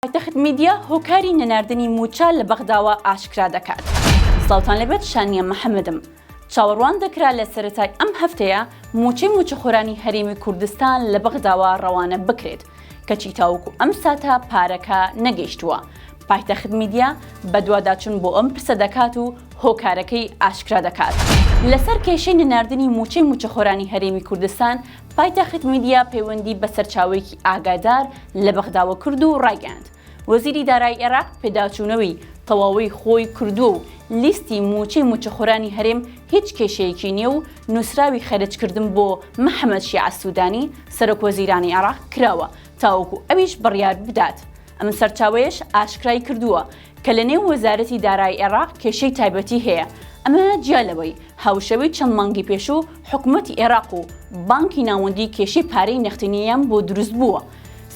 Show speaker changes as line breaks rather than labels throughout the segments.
پایتەخت میدیا هۆکاری نەناردنی موچە لە بەغداوە ئاشکرا دەکات. سڵاوتان لەبێت، شانیە محەممەدم. چاوەڕوان دەکرا لە سەرەتای ئەم هەفتەیە موچەی موچەخۆرانی هەرێمی کوردستان لە بەغداوە ڕەوانە بکرێت کەچی تاوەکو ئەم ساتە پارەکە نەگەیشتووە. پایتەخت میدیا بە دوواداچوون بۆ ئەم پرسە دەکات و هۆکارەکەی ئاشکرا دەکات. لەسەر کێشەی نەناردنی موچەی موچەخۆرانی هەرێمی کوردستان، پایتەخت میدیا پەیوەندی بە سەرچاوەیەکی ئاگادار لە بەغداوە کرد و ڕایگەاند. وەزیری دارایی عێراق پێداچوونەوەی تەواوی خۆی کردووە و لیستی موچەی موچەخۆرانی هەرێم هیچ کێشەیەکی نییە و نووسراوی خەرجکردن بۆ محەممەد شیع سوودانی سەرۆکوەزیرانی عێراق کراوە تاوەکو ئەویش بڕیار بدات. ئەم سەرچاوەیەش ئاشکرای کردووە کە لە نێو وەزارەتی دارایی عێراق کێشەی تایبەتی هەیە. ئەمە جیالەوەی هاوشەوی چەند مانگی پێش و حکوومەتی عێراق و بانکی ناوەندی کێشەی پارەی نەختینیەم بۆ دروست بووە.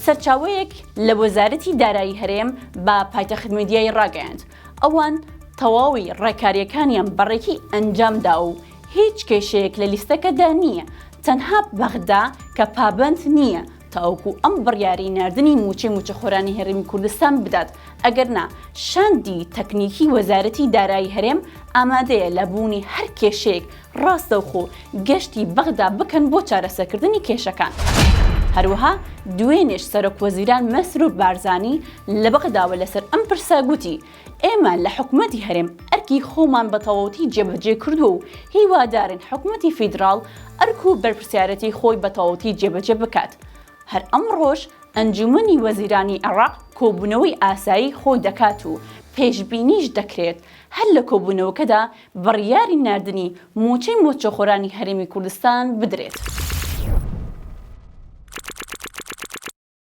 سەرچاوەیەک لە وەزارەتی دارایی هەرێم بە پایتەخت میدیای ڕاگەیاند. ئەوان تەواوی ڕێکاریەکانیان بەڕێکی ئەنجامدا و هیچ کێشەیەک لە لیستەکەدا نییە، تەنها بەغدا کە پابند نییە تاوەکو ئەم بڕیاری ناردنی موچەی موچەخۆرانی هەرێمی کوردستان بدات. ئەگەرنا شاندی تەکنیکی وەزارەتی دارایی هەرێم ئامادەیە لە بوونی هەر کێشەیەک ڕاستەوخۆ گەشتی بەغدا بکەن بۆ چارەسەرکردنی کێشەکان. هەروەها دوێنێش سەرۆکوەزیران مەسرور بارزانی لە بەغداوە لەسەر ئەم پرسە گوتی: ئێمە لە حکوومەتی هەرێم ئەرکی خۆمان بە تەواوەتی جێبەجێ کردووە و هیوادارن حکوومەتی فیدراڵ ئەرک و بەرپرسیارەتی خۆی بە تەواوەتی جێبەجێ بکات. هەر ئەم ڕۆژ ئەنجومەنی وەزیرانی عێراق کۆبوونەوەی ئاسایی خۆی دەکات و پێشبینیش دەکرێت هەر لە کۆبوونەوەکەدا بڕیاری ناردنی موچەی موچەخۆرانی هەرێمی کوردستان بدرێت.